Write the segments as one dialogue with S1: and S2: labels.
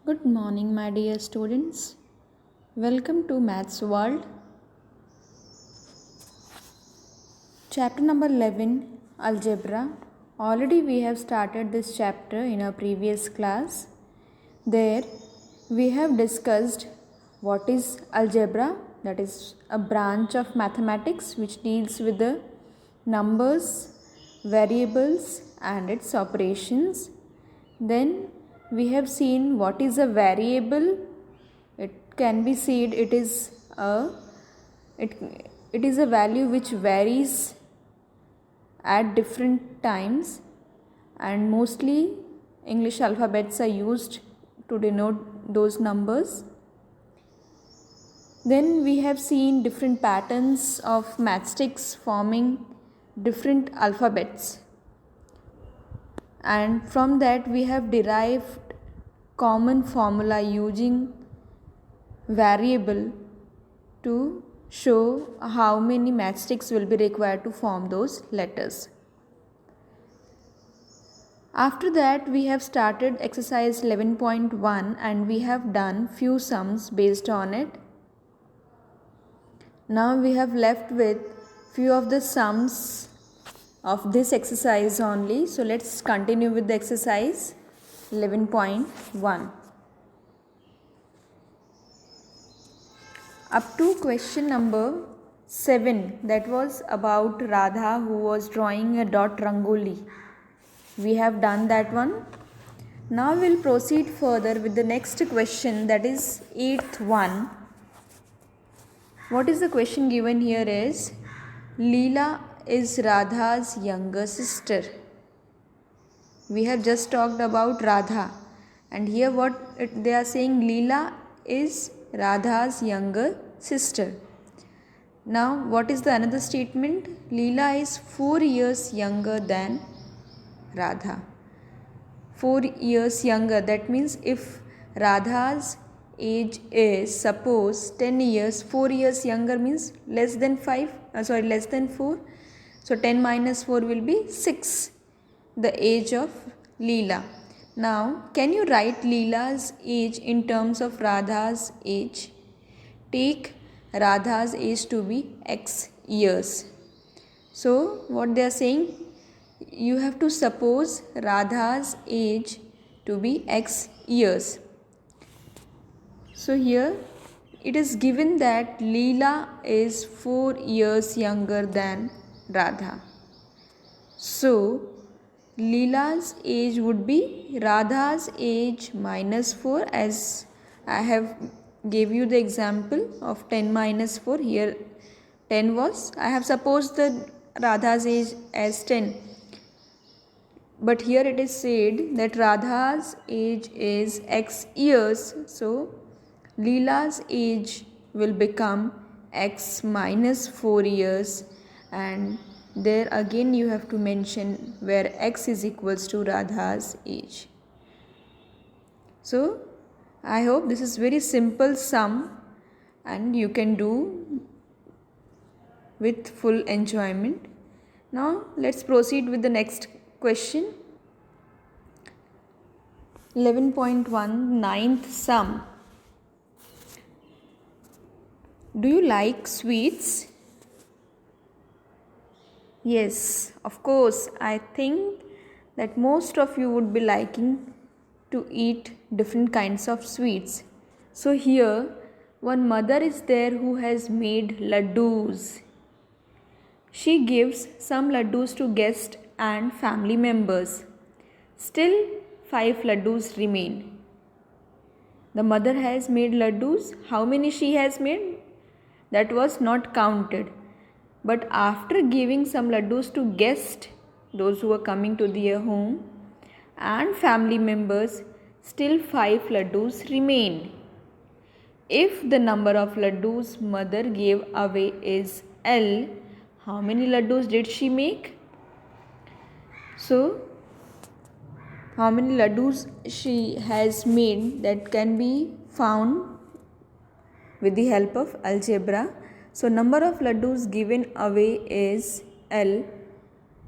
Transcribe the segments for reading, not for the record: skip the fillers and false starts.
S1: Good morning, my dear students. Welcome to Maths World. Chapter number 11, Algebra. Already we have started this chapter in our previous class. There we have discussed what is algebra, that is a branch of mathematics which deals with the numbers, variables and its operations. Then we have seen what is a variable. It can be said it is a value which varies at different times, and mostly English alphabets are used to denote those numbers. Then we have seen different patterns of matchsticks forming different alphabets, and from that we have derived common formula using variable to show how many matchsticks will be required to form those letters. After that we have started exercise 11.1 and we have done few sums based on it. Now we have left with few of the sums of this exercise only. So let's continue with the exercise 11.1. Up to question number 7, that was about Radha who was drawing a dot rangoli. We have done that one. Now we will proceed further with the next question, that is 8th one. What is the question given here is, Leela is Radha's younger sister. We have just talked about Radha, and here they are saying, Leela is Radha's younger sister. Now what is the another statement? Leela is 4 years younger than Radha. 4 years younger, that means if Radha's age is suppose 10 years, 4 years younger means less than 4. So 10 minus 4 will be 6, the age of Leela. Now can you write Leela's age in terms of Radha's age? Take Radha's age to be x years. So what they are saying, you have to suppose Radha's age to be x years. So here it is given that Leela is 4 years younger than Radha. So Leela's age would be Radha's age minus 4, as I have gave you the example of 10 minus 4. Here 10 was, I have supposed the Radha's age as 10. But here it is said that Radha's age is x years. So Leela's age will become x minus 4 years, and there again you have to mention where x is equals to Radha's age. So I hope this is very simple sum and you can do with full enjoyment. Now let's proceed with the next question. 11.1, 9th sum. Do you like sweets? Yes, of course. I think that most of you would be liking to eat different kinds of sweets. So here one mother is there who has made laddus. She gives some laddus to guests and family members. Still 5 laddus remain. The mother has made laddus. How many she has made? That was not counted. But after giving some laddus to guests, those who are coming to their home, and family members, still 5 laddus remain. If the number of laddus mother gave away is L, how many laddus did she make? So how many laddus she has made, that can be found with the help of algebra. So number of laddus given away is L,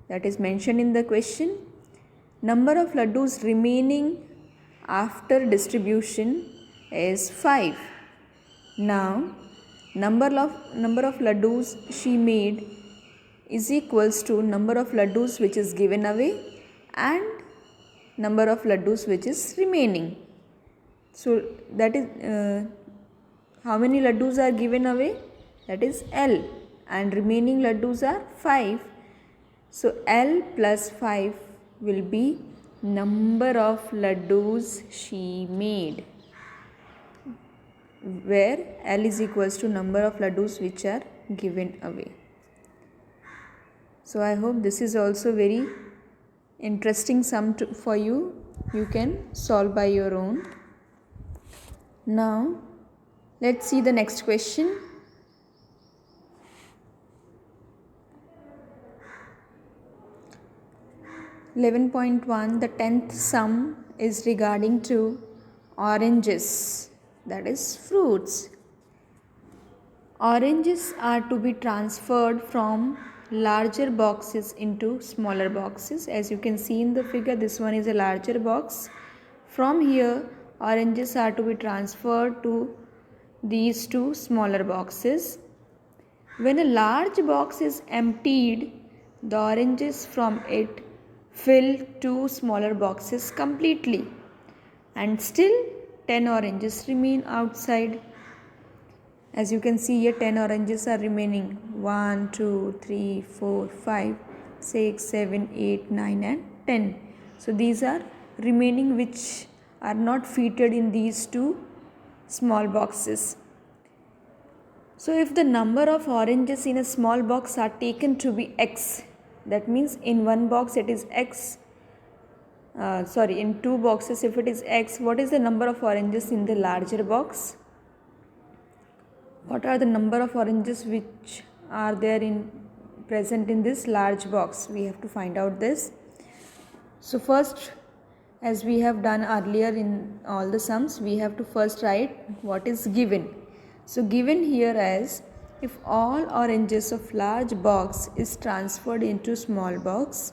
S1: that is mentioned in the question. Number of laddus remaining after distribution is 5. Now number of laddus she made is equals to number of laddus which is given away and number of laddus which is remaining. So that is how many laddus are given away? That is L, and remaining laddus are 5. So L plus 5 will be number of laddus she made, where L is equals to number of laddus which are given away. So I hope this is also very interesting sum for you. You can solve by your own. Now let's see the next question. (11.1) The 10th sum is regarding to oranges, that is fruits. Oranges are to be transferred from larger boxes into smaller boxes. As you can see in the figure, this one is a larger box. From here, oranges are to be transferred to these two smaller boxes. When a large box is emptied, the oranges from it fill two smaller boxes completely, and still 10 oranges remain outside. As you can see here, 10 oranges are remaining. 1, 2, 3, 4, 5, 6, 7, 8, 9 and 10. So these are remaining which are not fitted in these two small boxes. So if the number of oranges in a small box are taken to be x, that means in one box it is x, in two boxes if it is x, what is the number of oranges in the larger box? What are the number of oranges which are there present in this large box? We have to find out this. So first, as we have done earlier in all the sums, we have to first write what is given. So given here as, if all oranges of large box is transferred into small box,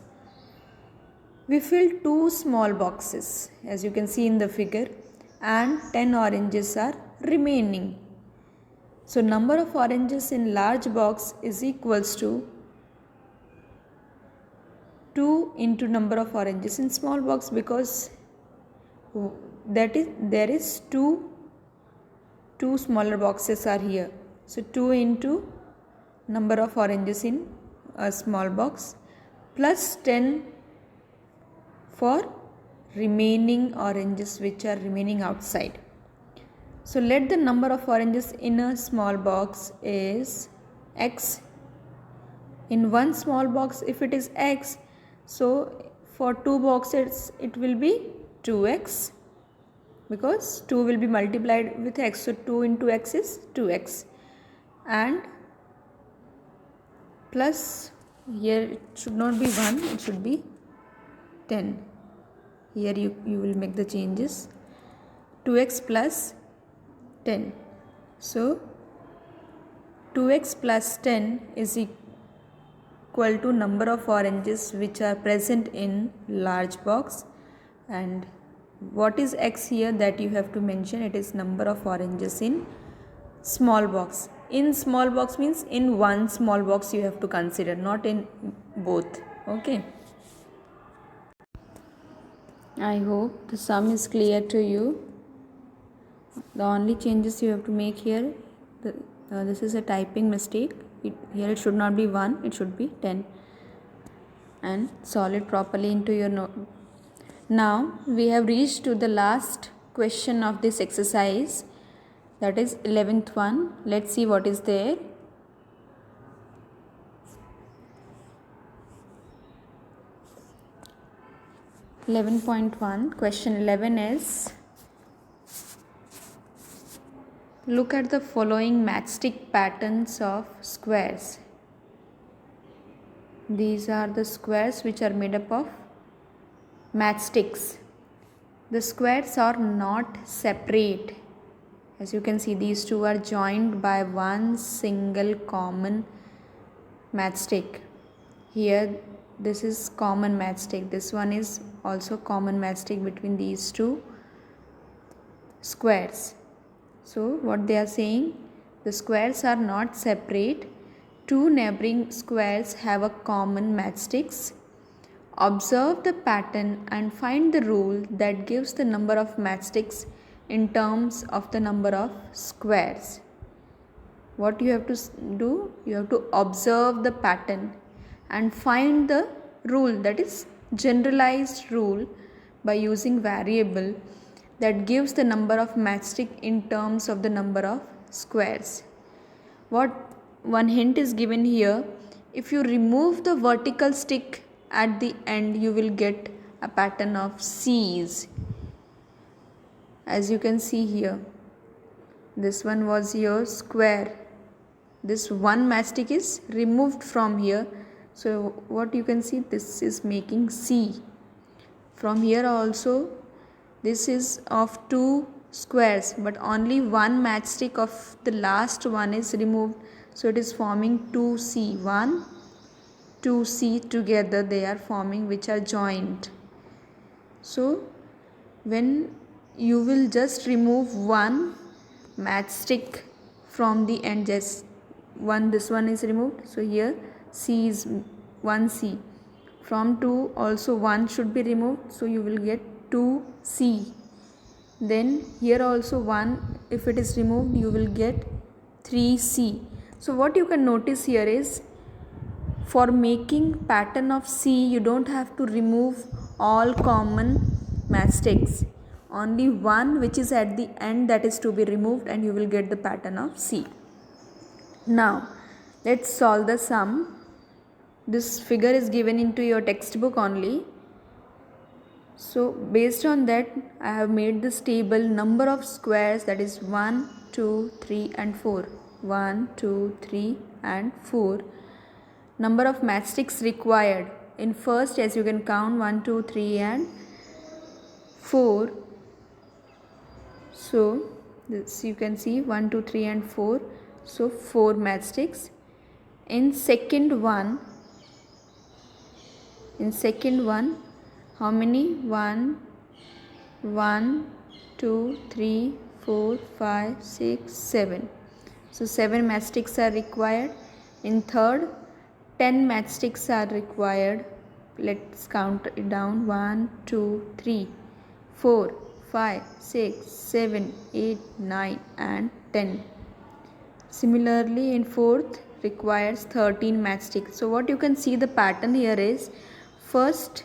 S1: we fill two small boxes, as you can see in the figure, and 10 oranges are remaining. So number of oranges in large box is equals to 2 into number of oranges in small box, because there is two smaller boxes are here. So 2 into number of oranges in a small box plus 10 for remaining oranges which are remaining outside. So let the number of oranges in a small box is x. In one small box if it is x, so for two boxes it will be 2x, because 2 will be multiplied with x. So 2 into x is 2x, and plus here it should not be 1, it should be 10. Here you will make the changes. 2x plus 10. So 2x plus 10 is equal to number of oranges which are present in large box, and what is x here that you have to mention, it is number of oranges in small box. In small box means in one small box you have to consider, not in both. Okay. I hope the sum is clear to you. The only changes you have to make here, this is a typing mistake. Here it should not be 1, it should be 10. And solve it properly into your note. Now we have reached to the last question of this exercise, that is 11th one. Let's see what is there. (11.1) question 11 is, look at the following matchstick patterns of squares. These are the squares which are made up of matchsticks. The squares are not separate. As you can see, these two are joined by one single common matchstick. Here this is common matchstick. This one is also common matchstick between these two squares. So what they are saying, the squares are not separate. Two neighboring squares have a common matchsticks. Observe the pattern and find the rule that gives the number of matchsticks in terms of the number of squares. What you have to do? You have to observe the pattern and find the rule, that is generalized rule, by using variable that gives the number of matchstick in terms of the number of squares. What one hint is given here, if you remove the vertical stick at the end, you will get a pattern of C's. As you can see here, this one was your square. This one matchstick is removed from here. So what you can see, this is making C. From here also, this is of two squares, but only one matchstick of the last one is removed. So it is forming 2C. 1, 2C together they are forming, which are joined. So when you will just remove one matchstick from the end, just one, this one is removed, so here C is 1C. From 2 also 1 should be removed, so you will get 2C. Then here also 1, if it is removed, you will get 3C. So what you can notice here is, for making pattern of C, you don't have to remove all common matchsticks. Only one which is at the end, that is to be removed, and you will get the pattern of C. Now let's solve the sum. This figure is given into your textbook only. So based on that, I have made this table number of squares, that is 1, 2, 3 and 4. 1, 2, 3 and 4. Number of matchsticks required. In first, as you can count, 1, 2, 3 and 4. So this you can see 1, 2, 3 and 4. So 4 matchsticks. In second one, how many? 1, 2, 3, 4, 5, 6, 7. So 7 matchsticks are required. In third, 10 matchsticks are required. Let's count it down. 1, 2, 3, 4, 5, 6, 7, 8, 9 and 10. Similarly, in fourth requires 13 matchsticks. So what you can see, the pattern here is, first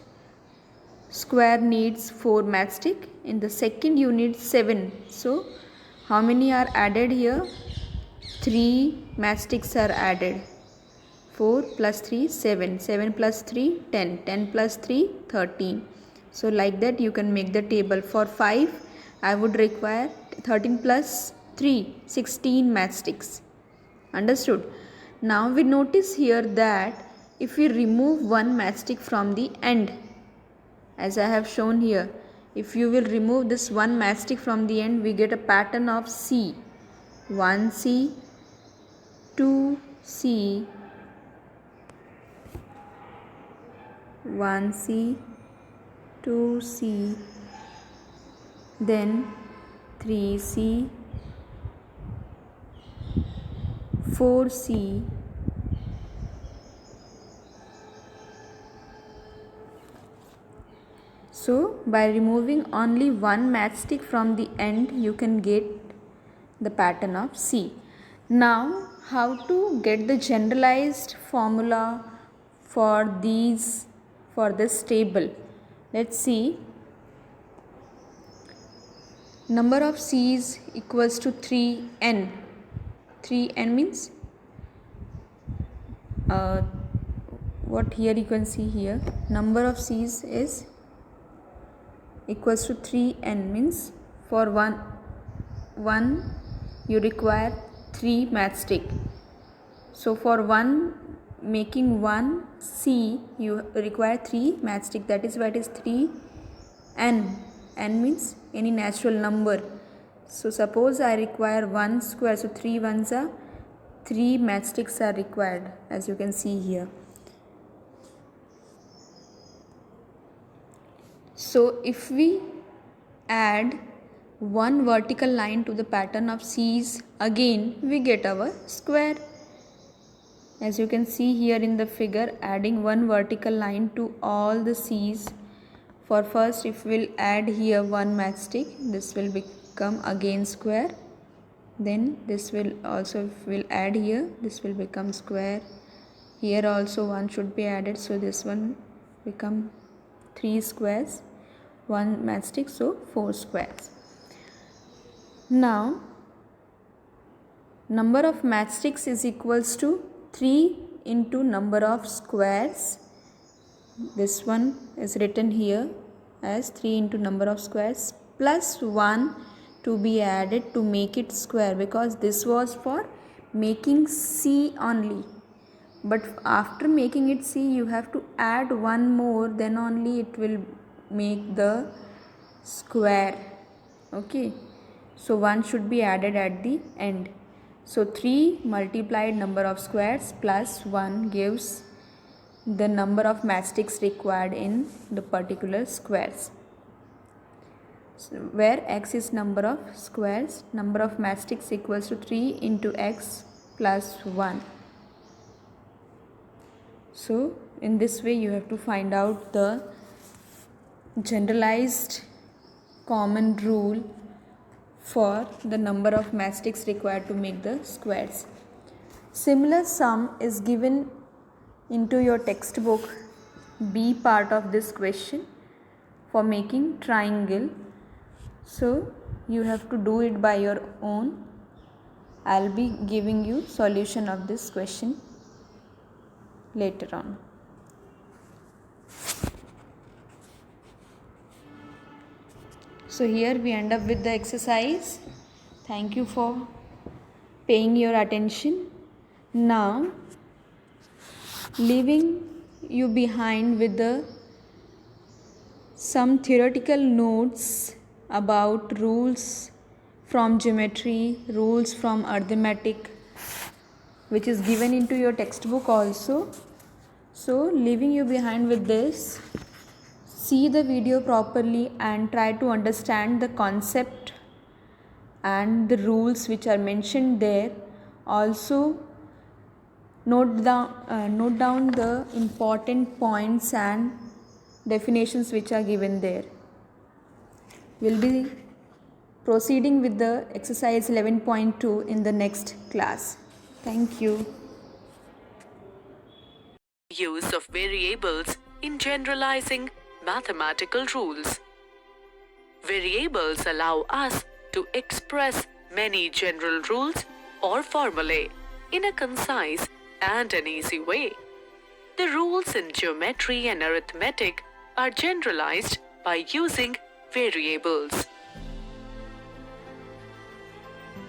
S1: square needs 4 matchstick, in the second you need 7. So how many are added here? 3 matchsticks are added. 4 plus 3, 7. 7 plus 3, 10. 10 plus 3, 13. So like that you can make the table. For 5, I would require 13 plus 3, 16 matchsticks. Understood? Now we notice here that if we remove one matchstick from the end, as I have shown here, if you will remove this one matchstick from the end, we get a pattern of C. 1C, 2C, 1C, 2C, then 3C, 4C, so by removing only one matchstick from the end, you can get the pattern of C. Now how to get the generalized formula for this table? Let's see. Number of C's equals to 3n. 3n means what here you can see here, number of C's is equals to 3n, means for one you require 3 matchstick. So for making one C you require 3 matchstick, that is why it is 3n. n means any natural number. So suppose I require 1 square, so 3 ones are 3 matchsticks are required, as you can see here. So if we add one vertical line to the pattern of C's, again we get our square. As you can see here in the figure, adding one vertical line to all the C's. For first, if we'll add here one matchstick, this will become again square. Then this will also, if we'll add here, this will become square. Here also one should be added, so this one become 3 squares. One matchstick, so 4 squares. Now, number of matchsticks is equals to 3 into number of squares. This one is written here as 3 into number of squares plus 1 to be added to make it square, because this was for making C only. But after making it C, you have to add one more, then only it will make the square. Okay. So 1 should be added at the end. So 3 multiplied number of squares plus 1 gives the number of matchsticks required in the particular squares. So where x is number of squares, number of matchsticks equals to 3 into x plus 1. So in this way you have to find out the generalized common rule for the number of matchsticks required to make the squares. Similar sum is given into your textbook, B part of this question, for making triangle. So you have to do it by your own. I'll be giving you solution of this question later on. So here we end up with the exercise. Thank you for paying your attention. Now, leaving you behind with some theoretical notes about rules from geometry, rules from arithmetic, which is given into your textbook also. So leaving you behind with this, see the video properly and try to understand the concept and the rules which are mentioned there. Also note down the important points and definitions which are given there. We'll be proceeding with the exercise 11.2 in the next class. Thank you.
S2: Use of variables in generalizing mathematical rules. Variables allow us to express many general rules or formulae in a concise and an easy way. The rules in geometry and arithmetic are generalized by using variables.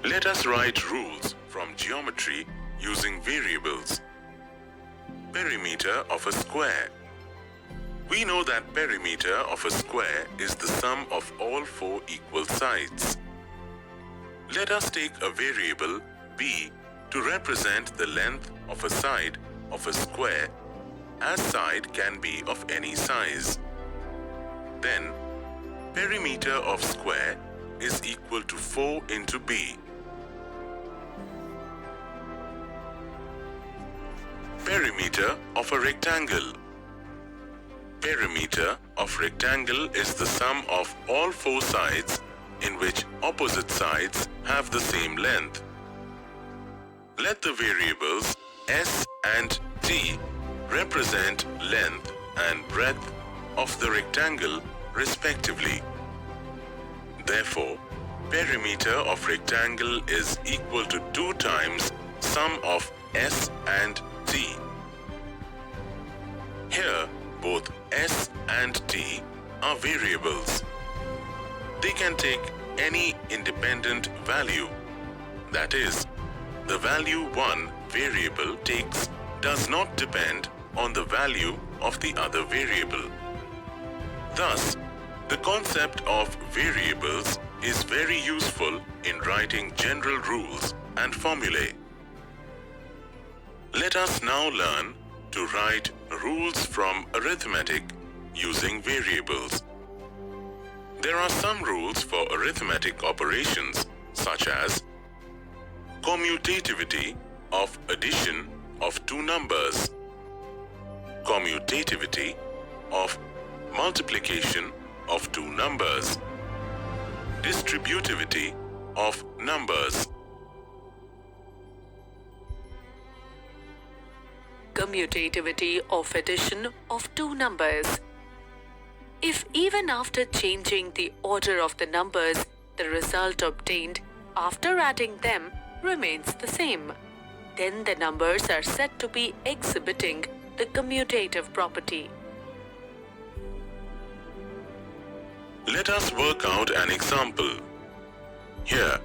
S3: Let us write rules from geometry using variables. Perimeter of a square. We know that perimeter of a square is the sum of all 4 equal sides. Let us take a variable b to represent the length of a side of a square, as side can be of any size. Then, perimeter of square is equal to 4 into b. Perimeter of a rectangle. Perimeter of rectangle is the sum of all 4 sides in which opposite sides have the same length. Let the variables s and t represent length and breadth of the rectangle respectively. Therefore, perimeter of rectangle is equal to 2 times sum of s and t. Here, both s and t are variables. They can take any independent value. That is, the value one variable takes does not depend on the value of the other variable. Thus, the concept of variables is very useful in writing general rules and formulae. Let us now learn to write rules from arithmetic using variables. There are some rules for arithmetic operations such as commutativity of addition of two numbers, commutativity of multiplication of two numbers, distributivity of numbers.
S2: Commutativity of addition of two numbers. If even after changing the order of the numbers, the result obtained after adding them remains the same, then the numbers are said to be exhibiting the commutative property.
S3: Let us work out an example. Here,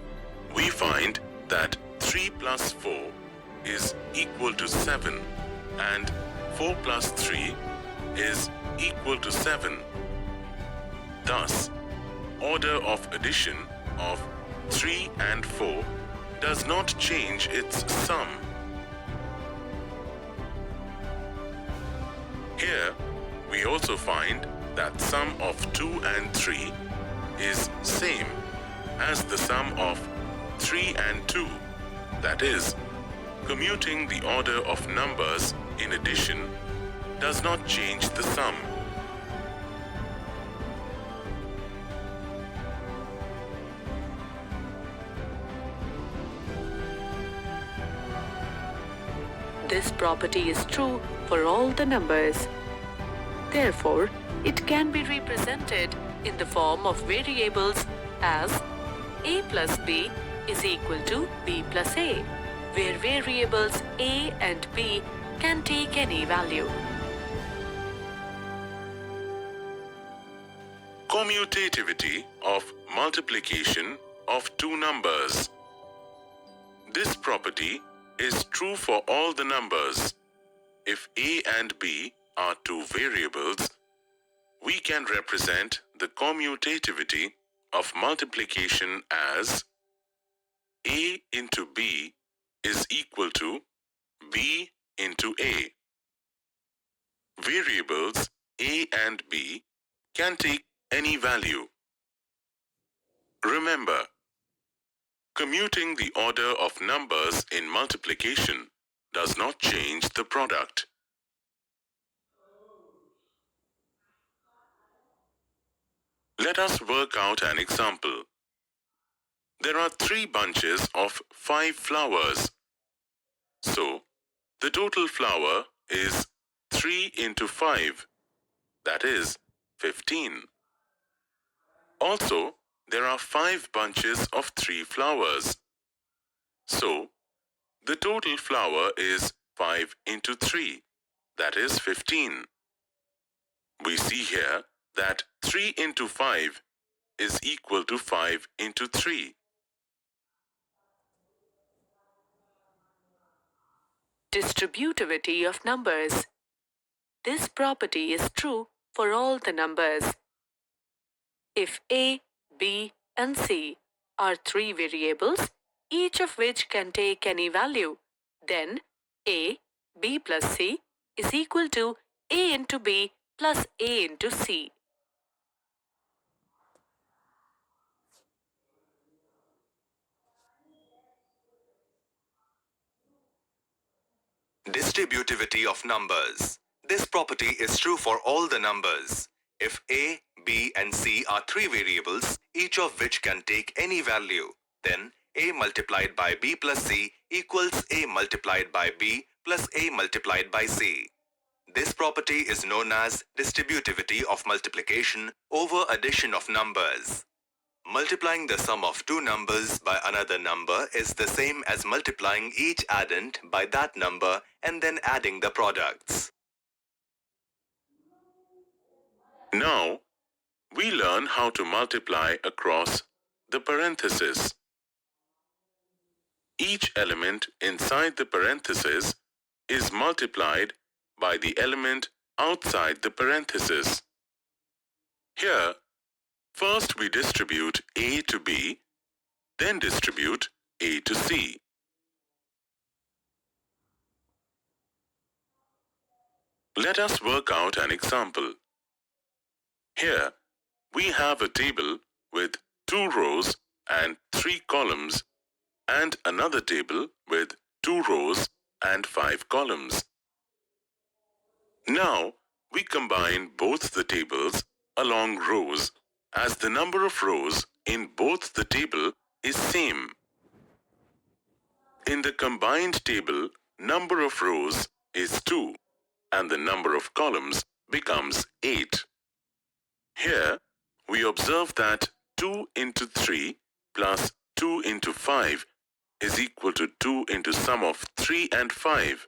S3: we find that 3 plus 4 is equal to 7 and 4 plus 3 is equal to 7. Thus, order of addition of 3 and 4 does not change its sum. Here, we also find that sum of 2 and 3 is same as the sum of 3 and 2, that is, commuting the order of numbers in addition does not change the sum.
S2: This property is true for all the numbers. Therefore, it can be represented in the form of variables as a plus b is equal to b plus a, where variables a and b can take any value.
S3: Commutativity of multiplication of two numbers. This property is true for all the numbers. If a and b are two variables, we can represent the commutativity of multiplication as a into b is equal to b into a. Variables a and b can take any value. Remember, commuting the order of numbers in multiplication does not change the product. Let us work out an example. There are 3 bunches of 5 flowers. So, the total flower is 3 into 5, that is 15. Also, there are 5 bunches of 3 flowers. So, the total flower is 5 into 3, that is 15. We see here that 3 into 5 is equal to 5 into 3.
S2: Distributivity of numbers. This property is true for all the numbers. If a, b, and c are 3 variables, each of which can take any value, then a, b plus c is equal to a into b plus a into c.
S4: Distributivity of numbers. This property is true for all the numbers. If a, b, and c are 3 variables, each of which can take any value, then a multiplied by b plus c equals a multiplied by b plus a multiplied by c. This property is known as distributivity of multiplication over addition of numbers. Multiplying the sum of two numbers by another number is the same as multiplying each addend by that number and then adding the products.
S3: Now, we learn how to multiply across the parenthesis. Each element inside the parenthesis is multiplied by the element outside the parenthesis. Here, first we distribute a to b, then distribute a to c. Let us work out an example. Here, We have a table with 2 rows and 3 columns and another table with 2 rows and 5 columns. Now, we combine both the tables along rows as the number of rows in both the table is same. In the combined table, number of rows is 2 and the number of columns becomes 8. Here, we observe that 2 into 3 plus 2 into 5 is equal to 2 into sum of 3 and 5.